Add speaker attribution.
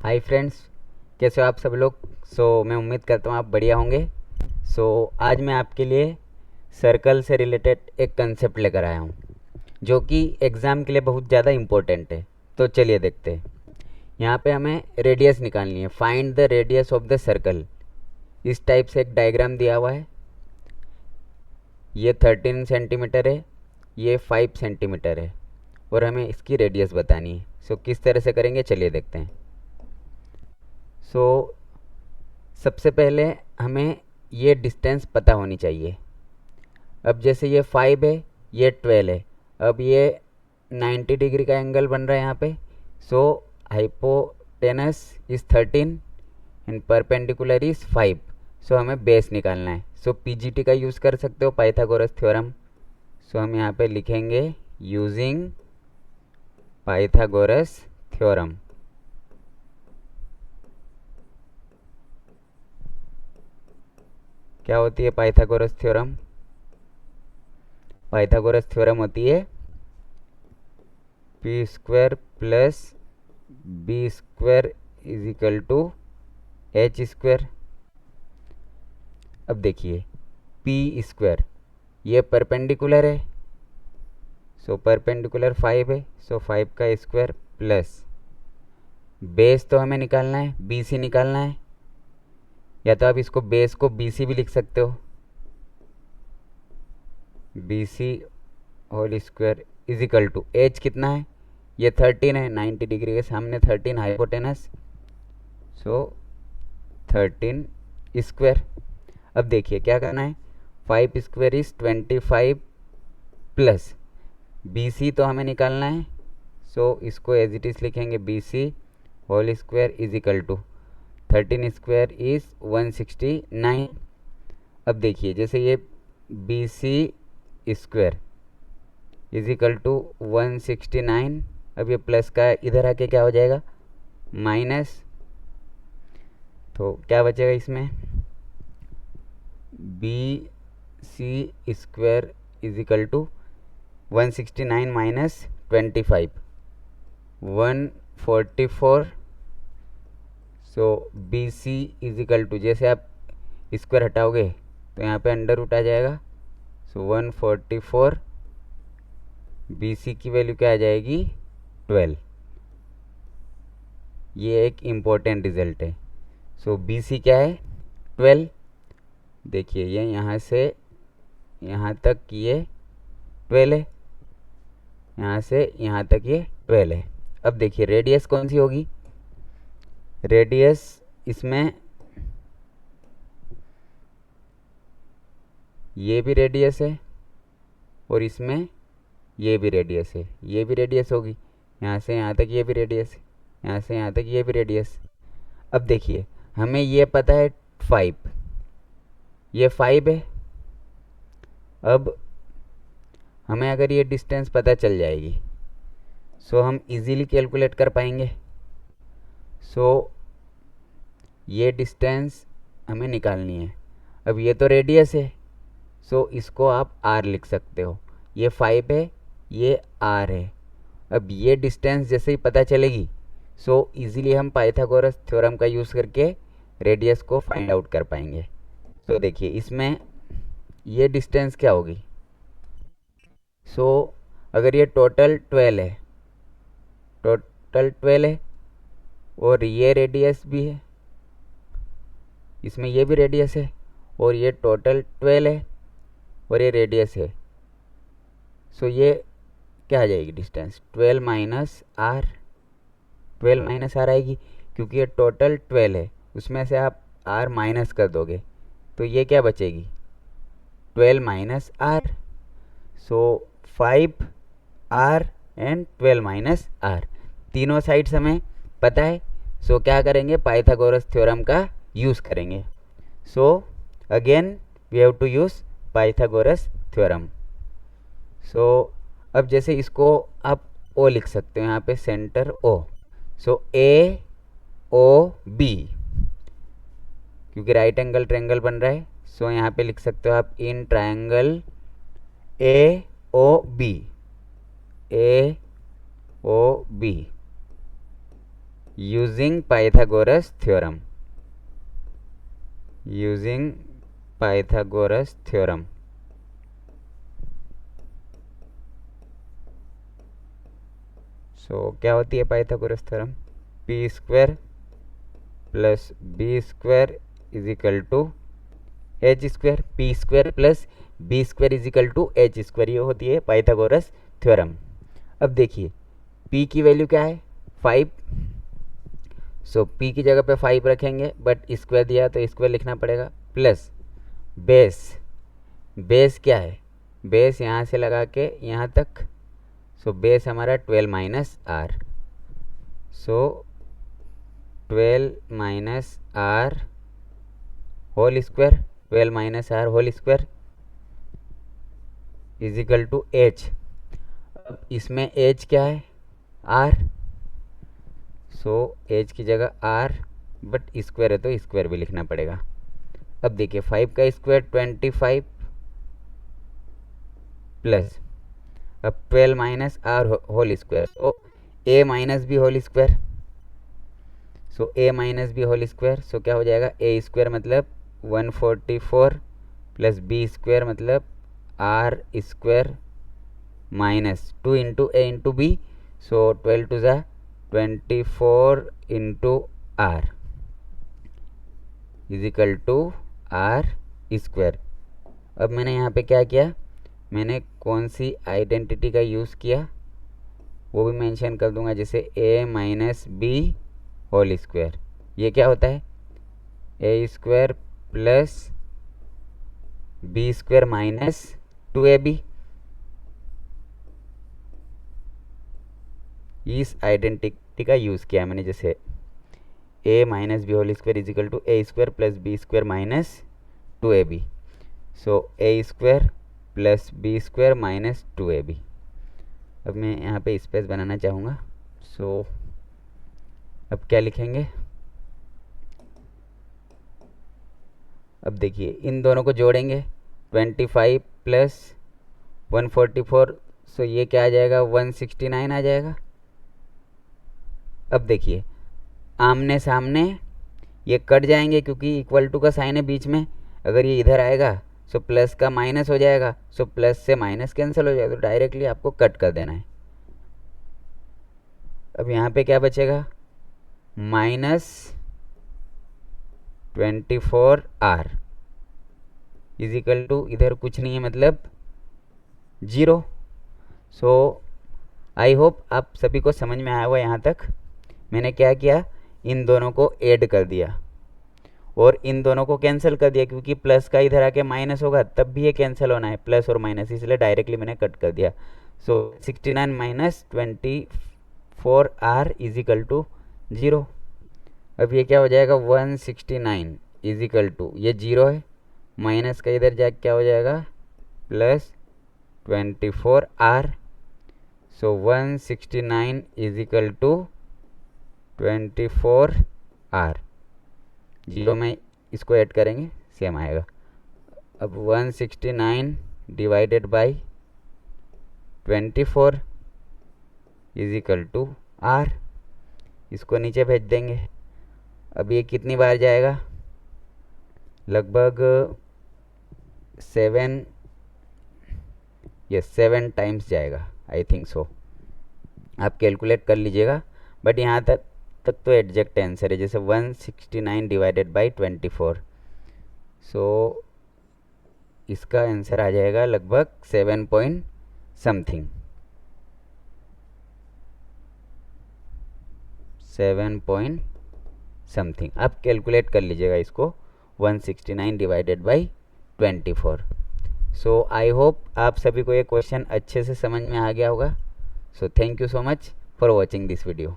Speaker 1: Hi friends, कैसे हो आप सब लोग। मैं उम्मीद करता हूँ आप बढ़िया होंगे। आज मैं आपके लिए सर्कल से रिलेटेड एक कंसेप्ट लेकर आया हूँ जो कि एग्ज़ाम के लिए बहुत ज़्यादा इम्पोर्टेंट है। तो चलिए देखते हैं। यहाँ पे हमें रेडियस निकालनी है। Find the radius of the circle. इस टाइप से एक डायग्राम दिया हुआ है। ये 13 सेंटीमीटर है, ये 5 सेंटीमीटर है और हमें इसकी रेडियस बतानी है। किस तरह से करेंगे चलिए देखते हैं। सो सबसे पहले हमें ये डिस्टेंस पता होनी चाहिए। अब जैसे ये 5 है, ये 12 है। अब ये 90 डिग्री का एंगल बन रहा है यहाँ पे। Hypotenuse is 13 and perpendicular is 5। हमें बेस निकालना है। पीजीटी का यूज़ कर सकते हो, पाइथागोरस थ्योरम। हम यहाँ पे लिखेंगे यूजिंग पाइथागोरस थ्योरम। क्या होती है पाइथागोरस थ्योरम? पाइथागोरस थ्योरम होती है P square plus B square is equal to H square. अब देखिए पी स्क्वायर ये परपेंडिकुलर है, परपेंडिकुलर 5 है, 5 का स्क्वायर प्लस बेस तो हमें निकालना है, बी सी निकालना है। या तो आप इसको बेस को बी सी भी लिख सकते हो, B C whole square is equal to H कितना है, ये 13 है, 90 डिग्री के सामने 13 हाइपोटेनस, 13 स्क्वायर। अब देखिए क्या करना है, 5 square is 25 plus B C तो हमें निकालना है। इसको एज इट इज़ लिखेंगे B C whole square is equal to 13 square is 169। अब देखिए जैसे ये B C square is equal to 169। अब ये प्लस का इधर आके क्या हो जाएगा, माइनस। तो क्या बचेगा इसमें, B C square is equal to 169 minus 25 144। B C is equal to, जैसे आप स्क्वायर हटाओगे तो यहाँ पे अंडर रूट आ जाएगा। 144 बी सी की वैल्यू क्या आ जाएगी, 12। ये एक इम्पोर्टेंट रिजल्ट है। बी सी क्या है, 12। देखिए ये यहाँ से यहाँ तक ये 12 है, यहाँ से यहाँ तक ये 12 है। अब देखिए रेडियस कौन सी होगी, रेडियस इसमें ये भी रेडियस है और इसमें ये भी रेडियस है, ये भी रेडियस होगी। यहाँ से यहाँ तक ये भी रेडियस है, यहाँ से यहाँ तक ये भी रेडियस। अब देखिए हमें ये पता है 5, ये 5 है। अब हमें अगर ये डिस्टेंस पता चल जाएगी हम इजीली कैलकुलेट कर पाएंगे। ये डिस्टेंस हमें निकालनी है। अब ये तो रेडियस है, इसको आप आर लिख सकते हो। ये 5 है, ये आर है। अब ये डिस्टेंस जैसे ही पता चलेगी इजीली हम पाइथागोरस थ्योरम का यूज़ करके रेडियस को फाइंड आउट कर पाएंगे। देखिए इसमें ये डिस्टेंस क्या होगी, अगर ये टोटल 12 है, टोटल 12 है और ये रेडियस भी है, इसमें ये भी रेडियस है और ये टोटल 12 है और ये रेडियस है। ये क्या आ जाएगी distance, 12 minus R. 12 minus R आएगी क्योंकि ये टोटल 12 है, उसमें से आप आर माइनस कर दोगे तो ये क्या बचेगी, 12 minus R. 5 R and 12 minus R, तीनों साइड्स हमें पता है। क्या करेंगे, पाइथागोरस थ्योरम का यूज़ करेंगे। Again we have to use Pythagoras theorem. अब जैसे इसको आप ओ लिख सकते हो, यहाँ पे centre O. A O B, क्योंकि राइट एंगल ट्रायंगल बन रहा है। यहाँ पे लिख सकते हो आप in triangle A O B, A O B. Using Pythagoras theorem, using Pythagoras theorem. So क्या होती है Pythagoras theorem? P square plus B square is equal to H square, P square plus B square is equal to H square, ये होती है Pythagoras theorem. अब देखिए p की value क्या है? 5। सो p की जगह पे 5 रखेंगे, बट स्क्वायर दिया तो स्क्वायर लिखना पड़ेगा, प्लस बेस, बेस क्या है? बेस यहाँ से लगा के यहाँ तक, सो बेस हमारा 12 minus R, so 12 minus R whole square, 12 minus R whole square is equal to H. अब इसमें एच क्या है? आर, सो एच की जगह आर, बट स्क्वायर है तो स्क्वायर भी लिखना पड़ेगा। अब देखिए 5 का स्क्वायर 25 प्लस अब 12 माइनस आर होल स्क्वायर, तो A minus B whole square, so A minus B whole square, so क्या हो जाएगा? ए स्क्वायर मतलब 144 प्लस बी स्क्वायर मतलब R square minus 2 into A into B, so 12 two ज़ा 24 into R is equal to R square. अब मैंने यहाँ पे क्या किया? मैंने कौन सी आइडेंटिटी का यूज़ किया वो भी मेंशन कर दूंगा, जैसे a minus B whole square, ये क्या होता है? A square plus B square minus 2ab। इस आइडेंटिटी का यूज़ किया मैंने, जैसे a minus B whole square is equal to A square plus B square minus 2ab, so A square plus B square minus 2ab। अब मैं यहाँ पे space बनाना चाहूँगा, सो अब क्या लिखेंगे? अब देखिए इन दोनों को जोड़ेंगे, 25 प्लस 144, सो ये क्या आ जाएगा? 169 आ जाएगा। अब देखिए आमने सामने ये कट जाएंगे क्योंकि इक्वल टू का साइन है बीच में, अगर ये इधर आएगा सो प्लस का माइनस हो जाएगा, सो प्लस से माइनस कैंसिल हो जाएगा, तो डायरेक्टली आपको कट कर देना है। अब यहाँ पे क्या बचेगा? Minus 24r is equal to, इधर कुछ नहीं है मतलब 0। सो आई होप आप सभी को समझ में आया हुआ यहाँ तक। मैंने क्या किया? इन दोनों को ऐड कर दिया और इन दोनों को कैंसिल कर दिया, क्योंकि प्लस का इधर आके माइनस होगा तब भी ये कैंसिल होना है, प्लस और माइनस, इसलिए डायरेक्टली मैंने कट कर दिया। So 69 minus 24r is equal to 0। अब ये क्या हो जाएगा? 169 इज इक्वल टू, ये 0 है, माइनस का इधर जाके क्या हो जाएगा? Plus 24r, so 169 is equal to 24r। 0 में इसको ऐड करेंगे सेम आएगा। अब 169 divided by 24 is equal to r, इसको नीचे भेज देंगे। अब ये कितनी बार जाएगा? लगभग 7 टाइम्स जाएगा, आई थिंक सो। आप कैलकुलेट कर लीजिएगा, बट यहाँ तक तो एग्जैक्ट आंसर है, जैसे 169 डिवाइडेड बाई 24, सो इसका आंसर आ जाएगा लगभग 7 पॉइंट समथिंग, 7 पॉइंट समथिंग। आप कैलकुलेट कर लीजिएगा इसको, 169 divided by 24। So I hope आप सभी को ये क्वेश्चन अच्छे से समझ में आ गया होगा। So thank you so much for watching this video.